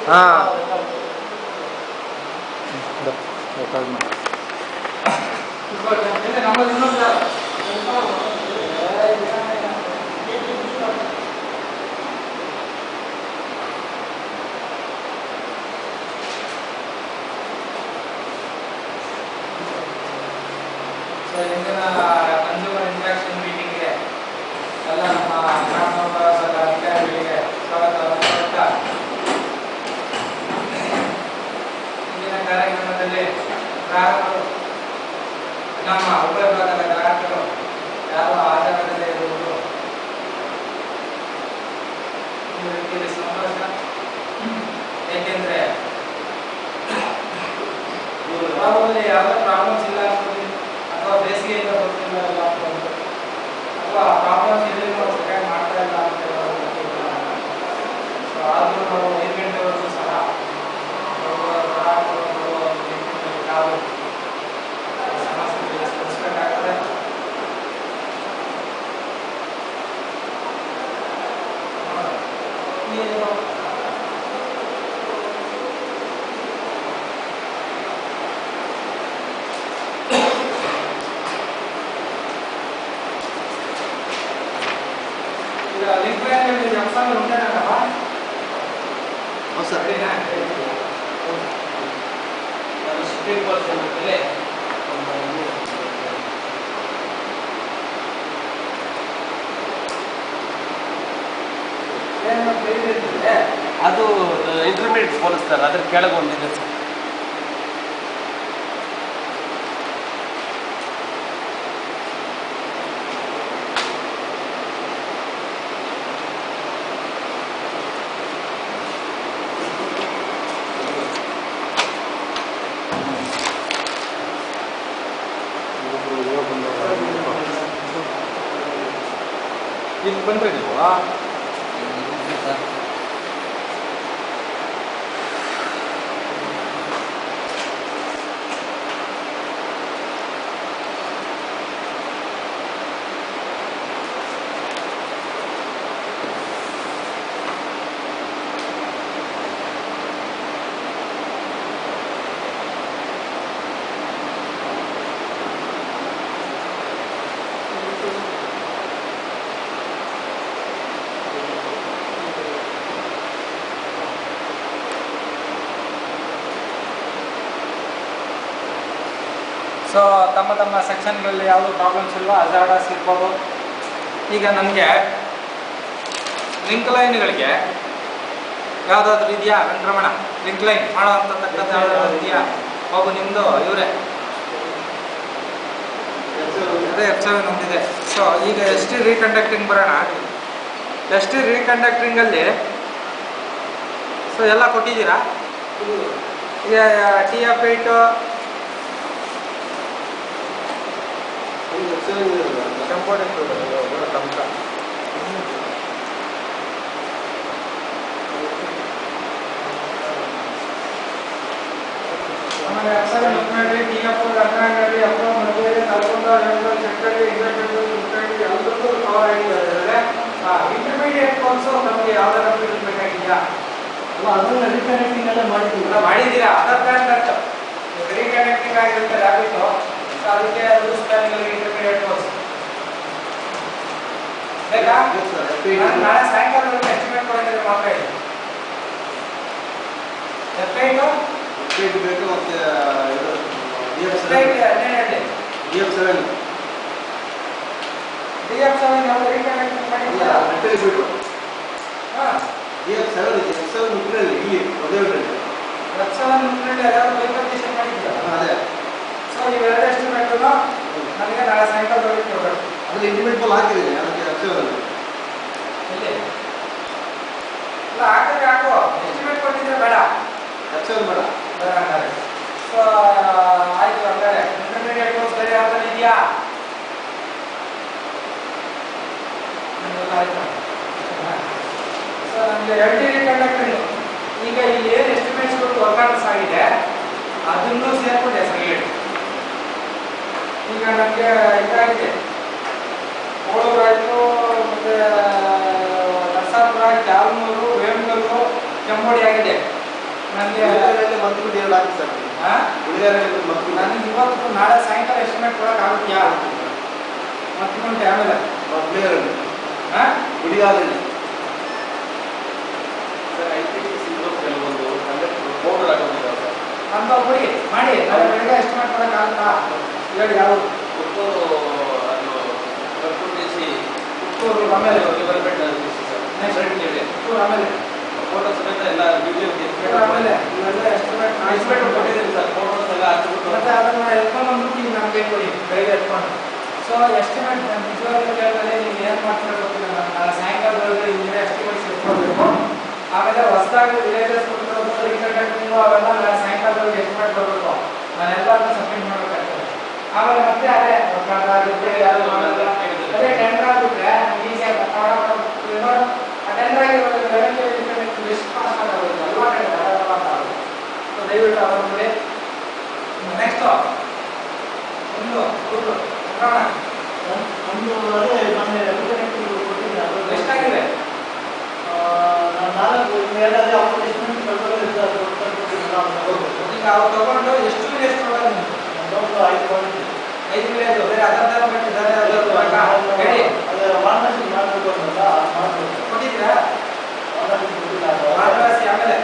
ಹಾಂ ಇಂದಿನ consumer interaction ಮೀಟಿಂಗ್ಗೆ ಎಲ್ಲ ನಮ್ಮ ಗ್ರಾಮದ ಅಧಿಕಾರಿಗಳಿಗೆ ಸ್ವಾಗತ. ಇಂದಿನ ಕಾರ್ಯಕ್ರಮದಲ್ಲಿ ಗ್ರಾಹಕರು, ನಮ್ಮ ಉಪವಿಭಾಗದ ಗ್ರಾಹಕರು ಯಾರು ಹಾಜರಾಗದೇ ಇರುವುದು ಒಂದು ರೀತಿಯಲ್ಲಿ ಸಂತೋಷ. ಏಕೆಂದರೆ ಯಾವಾಗಲೇ ಯಾವುದೇ ಪ್ರಾಬ್ಲಮ್ಸ್ ಇಲ್ಲ ಅನ್ಬೋದು, ಅಥವಾ ಬೇಸಿಗೆಯಿಂದ ಬರ್ತಿಲ್ಲ ಇಲ್ಲ ಅನ್ಬೋದು, ಅಥವಾ ಪ್ರಾಬ್ಲಮ್ಸ್ ಎಲ್ಲಿ ನಾವು ಸರಿಯಾಗಿ ಮಾಡ್ತಾ ಇಲ್ಲ ಅಂತ ಸೊ ಆದರೂ ನಾವು 5 ಗಂಟೆವರೆಗೂ ಸಹ ನಾವು ಸಮಸ್ಯೆಗಳಿಗೆ ಸ್ಪಂದಿಸಬೇಕಾಗ್ತದೆ. ಲಿಂಕ್ ಲೈನ್ ಅಂಶಗಳು ఉంటాయన్నమాట. ಸರ್ ಸುಪ್ರೀಂ ಕೋರ್ಟ್ ಮೇಲೆ ಅದು ಇಂಟರ್ಮೀಡಿಯೇಟ್ ಹೋಲಿಸ್ತಾರೆ, ಅದ್ರ ಕೆಳಗೆ ಒಂದಿದೆ ಸರ್. ಇಲ್ಲಿ ಬಂದರೆ ನೀವು ಸೊ ತಮ್ಮ ತಮ್ಮ ಸೆಕ್ಷನ್ಗಳಲ್ಲಿ ಯಾವುದೂ ಪ್ರಾಬ್ಲಮ್ಸ್ ಇಲ್ವಾ, ಹಜಾರ್ಡಸ್ ಇರ್ಬೋದು. ಈಗ ನಮಗೆ ಲಿಂಕ್ ಲೈನ್ಗಳಿಗೆ ಯಾವುದಾದ್ರೂ ಇದೆಯಾ ವೆಂಕಟರಮಣ? ಲಿಂಕ್ ಲೈನ್ ಮಾಡೋ ಅಂತಕ್ಕಂಥ ಯಾವುದಾದ್ರು ಇದೆಯಾ? ಬಾಬು ನಿಮ್ಮದು ಇವರೇ ಅದೇ F7 ಒಂದಿದೆ. ಸೊ ಈಗ ಎಸ್ ಟಿ ರೀಕಂಡಕ್ಟಿಂಗ್ ಬರೋಣ. ಎಸ್ ಟಿ ರೀಕಂಡಕ್ಟಿಂಗಲ್ಲಿ ಸೊ ಎಲ್ಲ ಕೊಟ್ಟಿದ್ದೀರಾ? ಈಗ TF8 ಆಮೇಲೆ F7 ನೋಡ್ರಿ, TF4 ಅರ್ಧಂಗಡಿ, F1 ಮಧ್ಯದಲ್ಲಿ ತಲುಪುವಂತ ಸೆಕ್ಟರಿ, ಇಂಟರ್ಮೀಡಿಯೇಟ್ ಎಲ್ಲದಕ್ಕೂ ಕವರ್ ಆಗಿದ್ದಾರೆ. ಇಂಟರ್ಮೀಡಿಯೇಟ್ ಕೋರ್ಸು ನಮಗೆ ಯಾವ್ದಾರ ಫೀಲ್ಡ್ ಬೇಕಾಗಿದೆಯಾ? ಅದನ್ನ ರೀಕನೆಕ್ಟಿಂಗ್ ಎಲ್ಲ ಮಾಡಿದ್ದೀರಾ? ಅದರ್ ಪ್ಲಾನ್ ಖರ್ಚು ರೀಕನೆಕ್ಟಿಂಗ್ ಆಗಿರುತ್ತೆ ರ್ಯಾಬಿಟ್ಟು. ಸೊ ಅದಕ್ಕೆ ಲೂಸ್ ಪ್ಲಾನ್ಗಳಿಗೆ ಇಂಟರ್ಮೀಡಿಯೇಟ್ ಕೋರ್ಸ್ ಬೇಕಾ? ನಾನು ನಾಳೆ ಸಾಯಂಕಾಲದವರೆಗೆ ಎಸ್ಟಿಮೇಟ್ ಕೊಟ್ಟಿದ್ರೆ ಮಾತ್ರ ಇದೆ. F8 ಬೇಕು ಮತ್ತು DF7 ನಾವು ರೀಕನೆಕ್ಟಿಂಗ್ ಮಾಡಿದ್ದೀರಾ? ಹಾಂ DF7 ಇದೆ. F7 ಮುಖ್ಯದಲ್ಲಿ ಇಲ್ಲಿ ಒದೇವರಲ್ಲಿ F7 ಮುಖ್ಯದಲ್ಲಿ ಯಾವ್ದಾದ್ರು ಬೈಫರ್ಕೇಷನ್ ಮಾಡಿದ್ದೀರಾ? ಅದೇ. ಸೊ ಇವೆರಡು ಎಸ್ಟಿಮೇಟು ನನಗೆ ನಾಳೆ ಸಾಯಂಕಾಲದವರೆಗೆ ಕೊಡಬೇಕು. ಅದ್ರಲ್ಲಿ ಇಂಟಿಮೇಟ್ ಬಾಲ್ ಹಾಕಿದ್ದೀನಿ ಅದಕ್ಕೆ F7 ಇಲ್ಲಿ ಇಲ್ಲ ಹಾಕಿದ್ರೆ ಹಾಕು, ಎಸ್ಟಿಮೇಟ್ ಕೊಟ್ಟಿದ್ರೆ ಬೇಡ. F7 ಬೇಡ. ಹಂಗಾರೆ ಸೊ ಆಯ್ತು. ಹಂಗಾರೆ ಇಂಟರ್ಮೀಡಿಯೇಟ್ ಕೋರ್ಸ್ ಬೇರೆ ಯಾವ್ದಾರು ಇದೆಯಾ? ಆಯ್ತು. ಸೊ ನಮಗೆ LT ರೀಕಂಡಕ್ಟಿಂಗ್ ಈಗ ಇಲ್ಲಿ ಏನು ಎಸ್ಟಿಮೇಟ್ಸ್ಗಳು ವರ್ಕೌಟ್ಸ್ ಆಗಿದೆ ಅದನ್ನು ಸೇರ್ಕೊಂಡು ಹೆಸರು. ಈಗ ನಮಗೆ ಇದಾಗಿದೆ, ಕೋಳೂರು ಆಯಿತು, ಮತ್ತು ನರಸಾಪುರ, ಕ್ಯಾಲ್ಮೂರು, ವೇಮಗಲ್ಲು, ಕೆಂಬೋಡಿ ಆಗಿದೆ. ನನಗೆ ಉಳಿಗಾರಲ್ಲಿ ಮತ್ತೆ ಬಿಟ್ಟು 2 ಹಾಕಿ ಸರ್. ಉಳಿಗಾರಲ್ಲಿ ಮತ್ತೆ ನನಗೆ ಇವತ್ತು ನಾಳೆ ಸಾಯಂಕಾಲ ಎಸ್ಟಿಮೇಟ್ ಕೊಡೋಕ್ಕಾಗುತ್ತಾ ಮತ್ತೆ ಆಮೇಲೆ ಉಳಿಗಾರಲ್ಲಿ ಹಾಂ ಉಳಿಗಾರಲ್ಲಿ ಸರ್ IPTC ಕೆಲವೊಂದು ಕಂಡಕ್ಟರ್ ಪೌಡರ್ ಹಾಕೋದಿಲ್ಲ ಸರ್. ಅಂತ ಕೊಡಿ ಮಾಡಿ ನಾಳೆ ಬೆಳಗ್ಗೆ ಎಸ್ಟಿಮೇಟ್ ಕೊಡೋಕ್ಕಾಗುತ್ತಾ ಹೇಳಿ ಯಾವುದು ಪುತ್ತೂರು ಅದು ಕರ್ಕುಂಡಿಸಿ ಪುತ್ತೂರು ಆಮೇಲೆ ಡೆವಲಪ್ಮೆಂಟ್ ಸರ್ ಪುತ್ತೂರು ಆಮೇಲೆ ಫೋಟೋ ಸಮೇತ ಎಲ್ಲ ವಿಡಿಯೋ ಆಮೇಲೆ ಇವೆಲ್ಲ ಎಸ್ಟಿಮೇಟ್ ಎಸ್ಟಿಮೇಟ್ ಕೊಟ್ಟಿದ್ದೀನಿ ಸರ್. ಫೋಟೋಸ್ ಎಲ್ಲ ಹಾಕ್ಬಿಟ್ಟು ಮತ್ತೆ ಅದನ್ನ ಎತ್ಕೊಂಡು ಬಂದ್ಬಿಟ್ಟು ಈಗ ನಮಗೆ ಕೊಡಿ ಬೆಳಗ್ಗೆ ಎತ್ಕೊಂಡು ಸೊ ಎಸ್ಟಿಮೇಟ್ ನಿಜವಾಗ್ಲೂ ಕೇಳಿದ್ರೆ ನೀವು ಏನು ಮಾಡ್ತೀರ ಗೊತ್ತಿಲ್ಲ ನಾಳೆ ಸಾಯಂಕಾಲದೊಳಗೆ ಇಲ್ಲಿ ಎಸ್ಟಿಮೇಟ್ಸ್ ಎತ್ಕೊಳ್ಬೇಕು ಆಮೇಲೆ ಹೊಸದಾಗಿ ವಿಲೇಜಸ್ ರೀಕಂಡಕ್ಟಿಂಗ್ ಅವೆಲ್ಲ ನಾಳೆ ಸಾಯಂಕಾಲದೊಳಗೆ ಎಸ್ಟಿಮೇಟ್ ಬರಬೇಕು ನಾನು ಎಲ್ಲರನ್ನ ಸಬ್ಮಿಟ್ ಮಾಡಬೇಕಾಗ್ತದೆ ಆಮೇಲೆ ಮತ್ತೆ ಅದೇ ಆಗುತ್ತೆ ಯಾರು ಅದೇ ಟೆಂಡರ್ ಆಗಿಬಿಟ್ರೆ ನಮ್ಗೆ ಈಸಿಯಾಗಿ ಟೆಂಡರ್ ಆಗಿರೋದು ರೆವೆನ್ಯೂ ಲಿಸ್ಟ್ ಪಾಸ್ ಆಗೋದು ಅಲ್ವಾ ಟೆಂಡರ್ ಸೊ ದಯವಿಟ್ಟು ಅದನ್ನು ನೋಡಿ ನೆಕ್ಸ್ಟ್ ಒಂದು ಅದೇ ಮೊನ್ನೆ ರೆಪ್ರೆಸೆಂಟೇಟಿವ್ ಕೊಟ್ಟಿದ್ದೀನಿ ಅದು ಎಷ್ಟಾಗಿದೆ ನಾನು 4 ಮೇಲಾದ್ರೆ ಅಪ್ಲಿಕೇಶನ್ ಈಗ ಅವ್ರು ತಗೊಂಡು ಎಷ್ಟು ವಿಲೇಜ್ ಕೊಡೋದು ಒಂದು 5 ಪಾಯಿಂಟ್ 5 ವಿಲೇಜ್ ಬೇರೆ ಅದರ ಕೊಟ್ಟಿದ್ದಾರೆ ಹೇಳಿ ಅದು ವಾರಣಾಸಿ ಮಾಡಬೇಕು ಅಂತಲ್ಲ ಮಾಡಬೇಕು ಕೊಟ್ಟಿದ್ದೀರಾ ವಾರಣಾಸಿ ಕೊಟ್ಟಿಲ್ಲ ವಾರಣಾಸಿ ಆಮೇಲೆ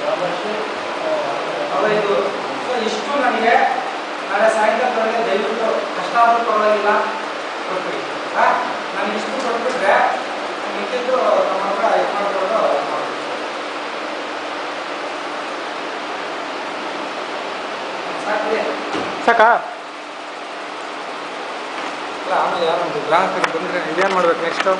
ವಾರಣಾಸಿ ಇದು ಸೊ ಇಷ್ಟು ನನಗೆ ನಾಳೆ ಸಾಯಂಕಾಲದೊಳಗೆ ದಯವಿಟ್ಟು ಕಷ್ಟ ಆದರೂ ಪರವಾಗಿಲ್ಲ ಕೊಟ್ಬಿಡಿ ನನಗೆ ಇಷ್ಟು ಕೊಟ್ಬಿಟ್ರೆ ಮಿಕ್ಕಿದ್ದು ನಮ್ಮ ಹತ್ರ ಇದು ಮಾಡ್ಕೊಂಡು ಸಾಕಾ ಇಲ್ಲ ಆಮೇಲೆ ಯಾರು ಗ್ರಾಹಕರಿಗೆ ಬಂದರೆ ಇದೇನು ಮಾಡ್ಬೇಕು ನೆಕ್ಸ್ಟು